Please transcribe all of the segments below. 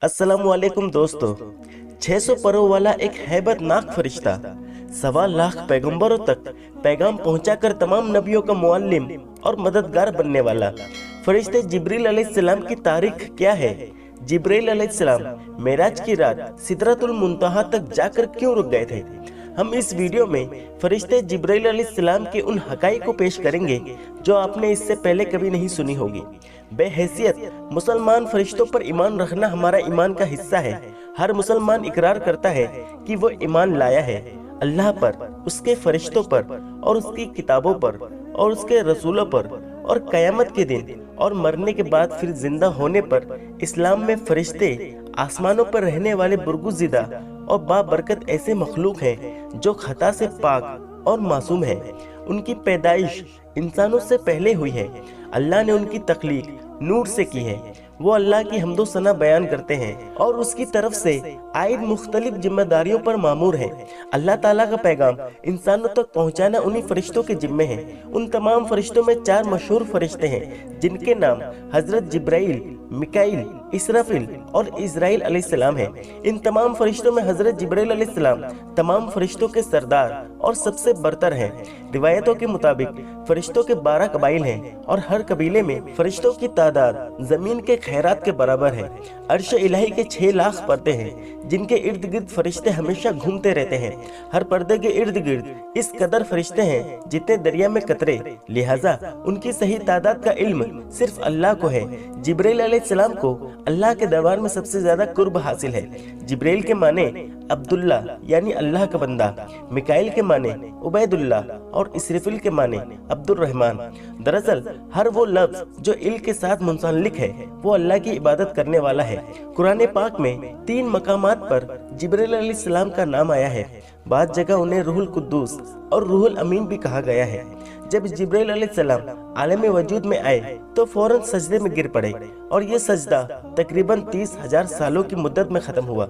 अस्सलामुअलैकुम दोस्तों। 600 परों वाला एक हैबतनाक फरिश्ता 1.25 लाख पैगंबरों तक पैगाम पहुंचाकर तमाम नबियों का मुअल्लिम और मददगार बनने वाला फरिश्ते जिब्रील अलैहिस्सलाम की तारीख क्या है? जिब्रील अलैहिस्सलाम मेराज की रात सिदरतुल मुंतहा तक जाकर क्यों रुक गए थे? हम इस वीडियो में फरिश्ते जिब्रील अलैहिस्सलाम के उन हकाइक को पेश करेंगे जो आपने इससे पहले कभी नहीं सुनी होगी। बेहैसियत मुसलमान फरिश्तों पर ईमान रखना हमारा ईमान का हिस्सा है। हर मुसलमान इकरार करता है कि वो ईमान लाया है अल्लाह पर, उसके फरिश्तों पर और उसकी किताबों पर और उसके रसूलों पर और कयामत के दिन और मरने के बाद फिर जिंदा होने पर। इस्लाम में फरिश्ते आसमानों पर रहने वाले बुर्गुज़िदा और बाबरकत ऐसे मखलूक हैं जो खता से पाक और मासूम हैं। उनकी पैदाइश इंसानों से पहले हुई है। अल्लाह ने उनकी तख्लीक नूर से की है। वो अल्लाह की हम्दो सना बयान करते हैं और उसकी तरफ से आयद मुख्तलिफ जिम्मेदारियों पर मामूर हैं। अल्लाह ताला का पैगाम इंसानों तक पहुंचाना उन्हीं फरिश्तों के जिम्मे है। उन तमाम फरिश्तों में 4 मशहूर फरिश्ते हैं जिनके नाम हजरत जिब्राइल, मिकाइल, इसराफिल और इजराइल अलैहिस्सलाम हैं। इन तमाम फरिश्तों में हजरत जिब्राइल अलैहिस्सलाम तमाम फरिश्तों के सरदार और सबसे बरतर हैं। रिवायतों के मुताबिक फरिश्तों के 12 कबाइल हैं और हर कबीले में फरिश्तों की तादाद जमीन के खैरात के बराबर है। अर्श इलाही के 6 लाख पर्दे हैं जिनके इर्द गिर्द फरिश्ते हमेशा घूमते रहते हैं। हर पर्दे के इर्द गिर्द इस कदर फरिश्ते हैं जितने दरिया में कतरे, लिहाजा उनकी सही तादाद का इल्म सिर्फ अल्लाह को है। जिब्राइल अलैहिस्सलाम को अल्लाह के दरबार में सबसे ज्यादा कुर्ब हासिल है। जिब्राइल के माने अब्दुल्ला यानी अल्लाह का बंदा, मिकाइल के माने उबैदुल्ला और इसराफिल के माने अब्दुर रहमान। दरअसल हर वो लफ्ज जो इल के साथ मुंसलिक है वो अल्लाह की इबादत करने वाला है। कुरान पाक में 3 मकामात पर जिब्राइल अलैहिस्सलाम का नाम आया है। बाद जगह उन्हें रूहुल कुद्दूस और रूहुल अमीन भी कहा गया है। जब जिब्राइल अलैहिस्सलाम आलम वजूद में आए तो फौरन सजदे में गिर पड़े और ये सजदा तकरीबन 30,000 सालों की मुद्दत में खत्म हुआ।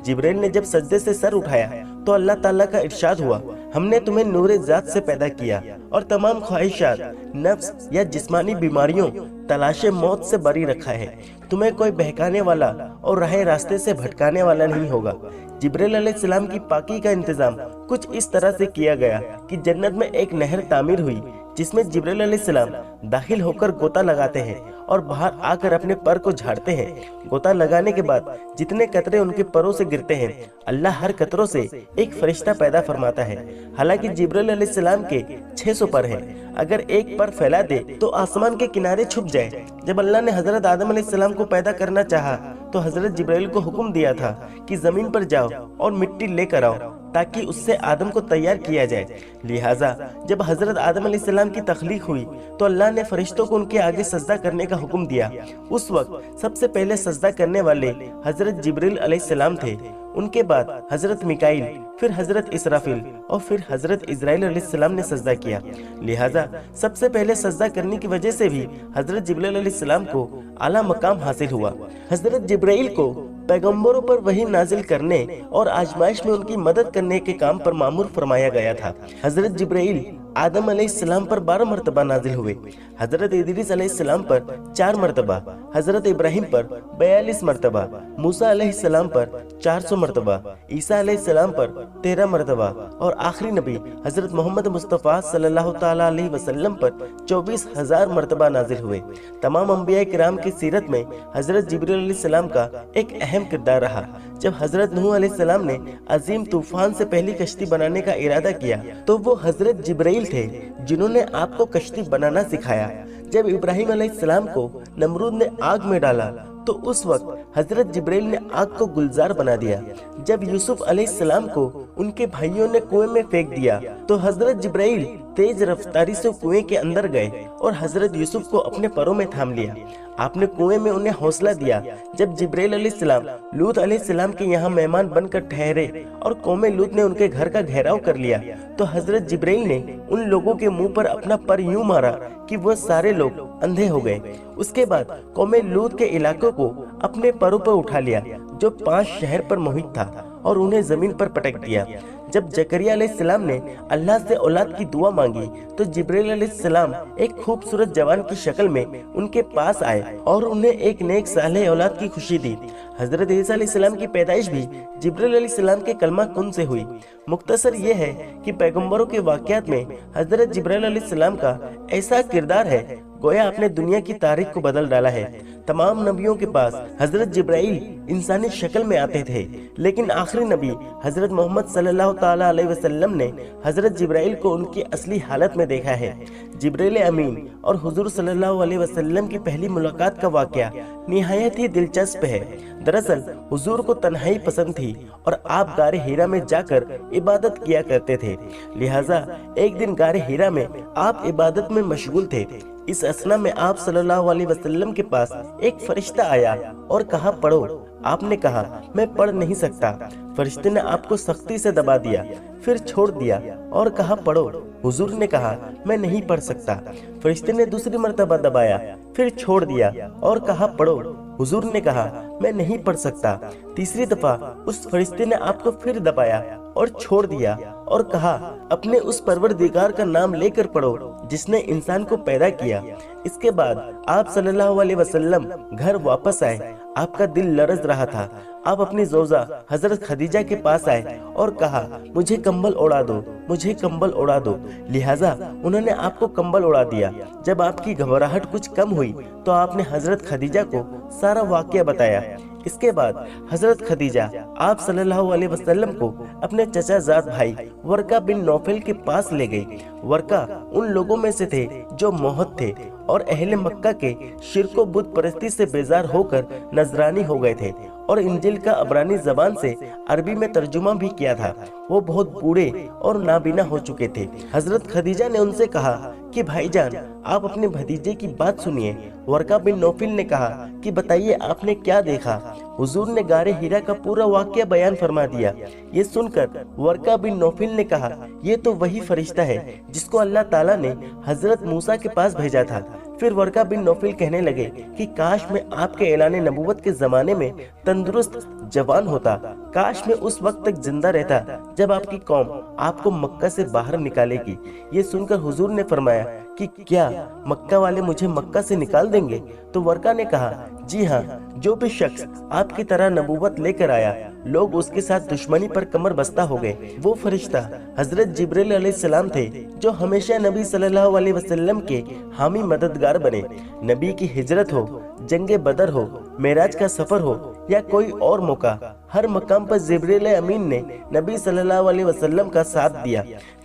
जिब्राइल ने जब सजदे से सर उठाया तो अल्लाह ताला का इरशाद हुआ, हमने तुम्हें नूरे जात से पैदा किया और तमाम ख्वाहिशात, नफ्स या जिस्मानी बीमारियों, तलाशे मौत से बरी रखा है। तुम्हें कोई बहकाने वाला और राह रास्ते से भटकाने वाला नहीं होगा। जिब्राइल अलैहिस्सलाम की पाकी का इंतजाम कुछ इस तरह से किया गया कि जन्नत में एक नहर तामीर हुई जिसमें जिब्राइल अलैहिस्सलाम दाखिल होकर गोता लगाते हैं और बाहर आकर अपने पर को झाड़ते हैं। गोता लगाने के बाद जितने कतरे उनके परों से गिरते हैं अल्लाह हर कतरों से एक फरिश्ता पैदा फरमाता है। हालांकि जिब्राइल अलैहिस्सलाम के 600 पर हैं। अगर एक पर फैला दे तो आसमान के किनारे छुप जाए। जब अल्लाह ने हजरत आदम अलैहिस्सलाम को पैदा करना चाहा तो हजरत जिब्राइल को हुक्म दिया था कि जमीन पर जाओ और मिट्टी लेकर आओ ताकि उससे आदम को तैयार किया जाए। लिहाजा जब हजरत आदम अलैहिस्सलाम की तख्लीक हुई तो अल्लाह ने फरिश्तों को उनके आगे सजदा करने का हुक्म दिया। उस वक्त सबसे पहले सजदा करने वाले हजरत जिब्रील अलैहिस्सलाम थे। उनके बाद हजरत मिकाइल, फिर हजरत इसराफिल और फिर हजरत इजराइल अलैहिस्सलाम ने सजदा किया। लिहाजा सबसे पहले सजदा करने की वजह से भी हजरत जिब्रील अलैहिस्सलाम को आला मकाम हासिल हुआ। हजरत जिब्राइल को पैगंबरों पर वही नाजिल करने और आजमाइश में उनकी मदद करने के काम पर मामूर फरमाया गया था। हजरत जिब्राइल आदम अलैहिस्सलाम पर 12 मरतबा नाजिल हुए, हजरत इदरीस अलैहिस्सलाम पर 4 मरतबा, हजरत इब्राहिम पर 42 मरतबा, मूसा अलैहिस्सलाम पर 400 मरतबा, ईसा अलैहिस्सलाम पर 13 मरतबा और आखिरी नबी हजरत मोहम्मद मुस्तफ़ा सल्लल्लाहु ताला अलैहि वसल्लम पर 24,000 मरतबा नाजिल हुए। तमाम अंबिया किराम की सीरत में हजरत जिब्रील अलैहिस्सलाम का एक अहम किरदार रहा। जब हजरत नूह अलैहिस्सलाम ने अजीम तूफान से पहली कश्ती बनाने का इरादा किया तो वो हजरत जिब्राइल थे जिन्होंने आपको कश्ती बनाना सिखाया। जब इब्राहिम अलैहिस्सलाम को नमरूद ने आग में डाला तो उस वक्त हजरत जिब्राइल ने आग को गुलजार बना दिया। जब यूसुफ अलैहिस्सलाम को उनके भाइयों ने कुएं में फेंक दिया तो हजरत जिब्राइल तेज रफ्तारी से कुएं के अंदर गए और हजरत यूसुफ को अपने परों में थाम लिया। आपने कुएं में उन्हें हौसला दिया। जब जिब्राइल अलैहिस्सलाम लूत अलैहिस्सलाम के यहाँ मेहमान बनकर ठहरे और कौमे लूत ने उनके घर का घेराव कर लिया तो हजरत जिब्राइल ने उन लोगों के मुंह पर अपना पर यूं मारा कि वह सारे लोग अंधे हो गए। उसके बाद कौमे लूत के इलाकों को अपने परों पर उठा लिया जो 5 शहर पर मुहित था और उन्हें जमीन पर पटक दिया। جب زکریا علیہ السلام نے اللہ سے اولاد کی دعا مانگی تو جبرائیل علیہ السلام ایک خوبصورت جوان کی شکل میں ان کے پاس آئے اور انہیں ایک نیک صالح اولاد کی خوشی دی۔ حضرت عیسیٰ علیہ السلام کی پیدائش بھی جبرائیل علیہ السلام کے کلمہ کن سے ہوئی۔ مختصر یہ ہے کہ پیغمبروں کے واقعات میں حضرت جبرائیل علیہ السلام کا ایسا کردار ہے گویا اپنے دنیا کی تاریخ کو بدل ڈالا ہے۔ تمام نبیوں کے پاس حضرت جبرائیل انسانی شکل میں آتے تھے، لیکن آخری نبی حضرت محمد صلی اللہ تعالیٰ علیہ وسلم نے حضرت جبرائیل کو ان کی اصلی حالت میں دیکھا ہے۔ جبرائیل امین اور حضور صلی اللہ علیہ وسلم کی پہلی ملاقات کا واقعہ نہایت ہی دلچسپ ہے۔ دراصل حضور کو تنہائی پسند تھی اور آپ غار ہیرا میں جا کر عبادت کیا کرتے تھے، لہٰذا ایک دن غار ہیرا میں آپ عبادت میں مشغول تھے۔ اس اثنا میں آپ صلی اللہ علیہ وسلم کے پاس ایک فرشتہ آیا اور کہا پڑھو۔ آپ نے کہا میں پڑھ نہیں سکتا۔ فرشتے نے آپ کو سختی سے دبا دیا، پھر چھوڑ دیا اور کہا پڑھو۔ حضور نے کہا میں نہیں پڑھ سکتا۔ فرشتے نے دوسری مرتبہ دبایا، پھر چھوڑ دیا اور کہا پڑھو۔ حضور نے کہا میں نہیں پڑھ سکتا۔ تیسری دفعہ اس فرشتے نے آپ کو پھر دبایا اور چھوڑ دیا اور کہا اپنے اس پروردگار کا نام لے کر پڑھو جس نے انسان کو پیدا کیا۔ اس کے بعد آپ صلی اللہ علیہ وسلم گھر واپس آئے۔ آپ کا دل لرز رہا تھا۔ آپ اپنی زوجہ حضرت خدیجہ کے پاس آئے اور کہا مجھے کمبل اڑا دو، مجھے کمبل اڑا دو۔ لہٰذا انہوں نے آپ کو کمبل اڑا دیا۔ جب آپ کی گھبراہٹ کچھ کم ہوئی تو آپ نے حضرت خدیجہ کو سارا واقعہ بتایا۔ اس کے بعد حضرت خدیجہ آپ صلی اللہ علیہ وسلم کو اپنے چچا زاد بھائی ورقہ بن نوفل کے پاس لے گئی۔ ورقہ ان لوگوں میں سے تھے جو موحد تھے اور اہل مکہ کے شرک و بت پرستی سے بیزار ہو کر نذرانی ہو گئے تھے، اور انجیل کا عبرانی زبان سے عربی میں ترجمہ بھی کیا تھا۔ وہ بہت بوڑھے اور نابینا ہو چکے تھے۔ حضرت خدیجہ نے ان سے کہا کہ بھائی جان آپ اپنے بھتیجے کی بات سنیے۔ ورقہ بن نوفل نے کہا کہ بتائیے آپ نے کیا دیکھا؟ حضور نے غار ہیرا کا پورا واقعہ بیان فرما دیا۔ یہ سن کر ورقہ بن نوفل نے کہا یہ تو وہی فرشتہ ہے جس کو اللہ تعالیٰ نے حضرت موسیٰ کے پاس بھیجا تھا۔ پھر ورقہ بن نوفل کہنے لگے کہ کاش میں آپ کے اعلان نبوت کے زمانے میں تندرست جوان ہوتا، کاش میں اس وقت تک زندہ رہتا جب آپ کی قوم آپ کو مکہ سے باہر نکالے گی۔ یہ سن کر حضور نے فرمایا کہ کیا مکہ والے مجھے مکہ سے نکال دیں گے؟ تو ورقہ نے کہا جی ہاں، جو بھی شخص آپ کی طرح نبوت لے کر آیا لوگ اس کے ساتھ دشمنی پر کمر بستہ ہو گئے۔ وہ فرشتہ حضرت جبرائیل علیہ السلام تھے جو ہمیشہ نبی صلی اللہ علیہ وسلم کے حامی مددگار بنے۔ نبی کی ہجرت ہو، جنگ بدر ہو، معراج کا سفر ہو یا کوئی اور موقع، ہر مقام پر جبرائیل امین نے نبی صلی اللہ علیہ وسلم کا ساتھ دیا۔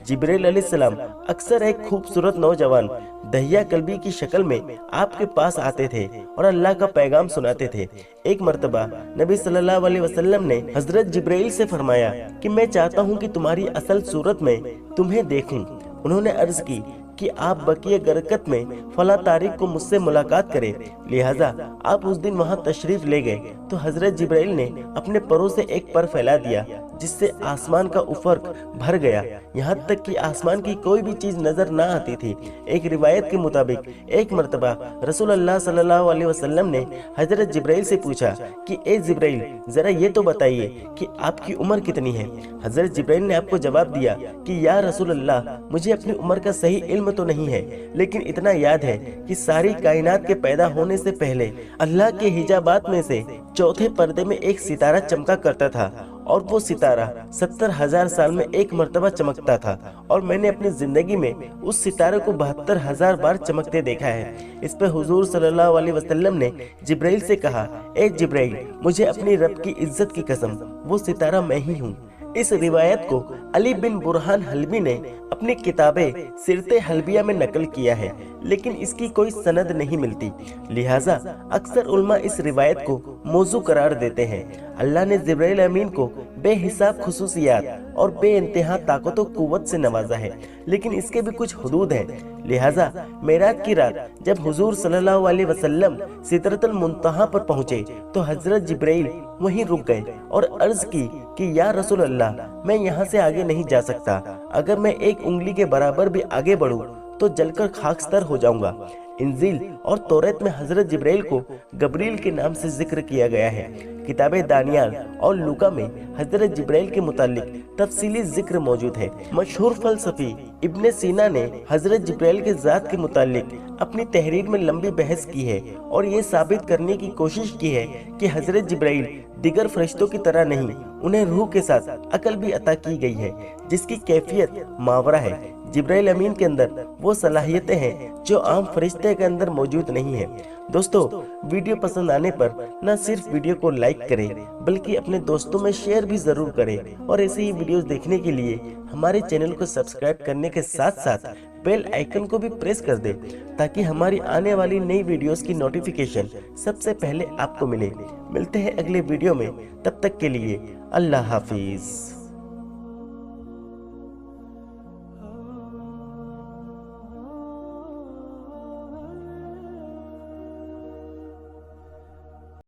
جبرائیل علیہ السلام اکثر ایک خوبصورت نوجوان دہیا قلبی کی شکل میں آپ کے پاس آتے تھے اور اللہ کا پیغام سناتے تھے۔ ایک مرتبہ نبی صلی اللہ علیہ وسلم نے حضرت جبرائیل سے فرمایا کہ میں چاہتا ہوں کہ تمہاری اصل صورت میں تمہیں دیکھوں۔ انہوں نے عرض کی کہ آپ بقیہ گرکت میں فلاں تاریخ کو مجھ سے ملاقات کریں، لہٰذا آپ اس دن وہاں تشریف لے گئے تو حضرت جبرائیل نے اپنے پروں سے ایک پر پھیلا دیا جس سے آسمان کا افق بھر گیا، یہاں تک کہ آسمان کی کوئی بھی چیز نظر نہ آتی تھی۔ ایک روایت کے مطابق ایک مرتبہ رسول اللہ صلی اللہ علیہ وسلم نے حضرت جبرائیل سے پوچھا کہ اے جبرائیل ذرا یہ تو بتائیے کہ آپ کی عمر کتنی ہے؟ حضرت جبرائیل نے آپ کو جواب دیا کہ یا رسول اللہ مجھے اپنی عمر کا صحیح علم تو نہیں ہے، لیکن اتنا یاد ہے کہ ساری کائنات کے پیدا ہونے سے پہلے اللہ کے حجابات میں سے چوتھے پردے میں ایک ستارہ چمکا کرتا تھا، اور وہ ستارہ 70,000 سال میں ایک مرتبہ چمکتا تھا، اور میں نے اپنی زندگی میں اس ستارے کو 72,000 بار چمکتے دیکھا ہے۔ اس پہ حضور صلی اللہ علیہ وسلم نے جبرائیل سے کہا اے جبرائیل مجھے اپنی رب کی عزت کی قسم وہ ستارہ میں ہی ہوں۔ اس روایت کو علی بن برہان حلبی نے اپنی کتابیں سیرت حلبیہ میں نقل کیا ہے، لیکن اس کی کوئی سند نہیں ملتی، لہٰذا اکثر علماء اس روایت کو موضوع قرار دیتے ہیں۔ اللہ نے جبرائیل امین کو بے حساب خصوصیات اور بے انتہا طاقت و قوت سے نوازا ہے، لیکن اس کے بھی کچھ حدود ہیں۔ لہٰذا معراج کی رات جب حضور صلی اللہ علیہ وسلم سدرۃ المنتہا پر پہنچے تو حضرت جبرائیل وہیں رک گئے اور عرض کی کہ یا رسول اللہ میں یہاں سے آگے نہیں جا سکتا، اگر میں ایک انگلی کے برابر بھی آگے بڑھوں تو جل کر خاکستر ہو جاؤں گا۔ इंजील और तौरात में हजरत जिब्राइल को गब्रील के नाम से जिक्र किया गया है। किताबे दानियाल और लूका में हजरत जिब्राइल के मुतालिक तफसीली जिक्र मौजूद है। मशहूर फलसफी इब्ने सीना ने हजरत जिब्राइल के जात के मुतालिक अपनी तहरीर में लंबी बहस की है और ये साबित करने की कोशिश की है कि हजरत जिब्राइल दिगर फरिश्तों की तरह नहीं, उन्हें रूह के साथ अकल भी अता की गई है जिसकी कैफियत मावरा है। जिब्राइल अमीन के अंदर वो सलाहियतें हैं जो आम फरिश्ते के अंदर मौजूद नहीं है। दोस्तों, वीडियो पसंद आने पर न सिर्फ वीडियो को लाइक करें बल्कि अपने दोस्तों में शेयर भी जरूर करें और ऐसे ही वीडियोस देखने के लिए हमारे चैनल को सब्सक्राइब करने के साथ साथ बेल आइकन को भी प्रेस कर दें ताकि हमारी आने वाली नई वीडियोस की नोटिफिकेशन सबसे पहले आपको मिले। मिलते हैं अगले वीडियो में, तब तक के लिए अल्लाह हाफिज।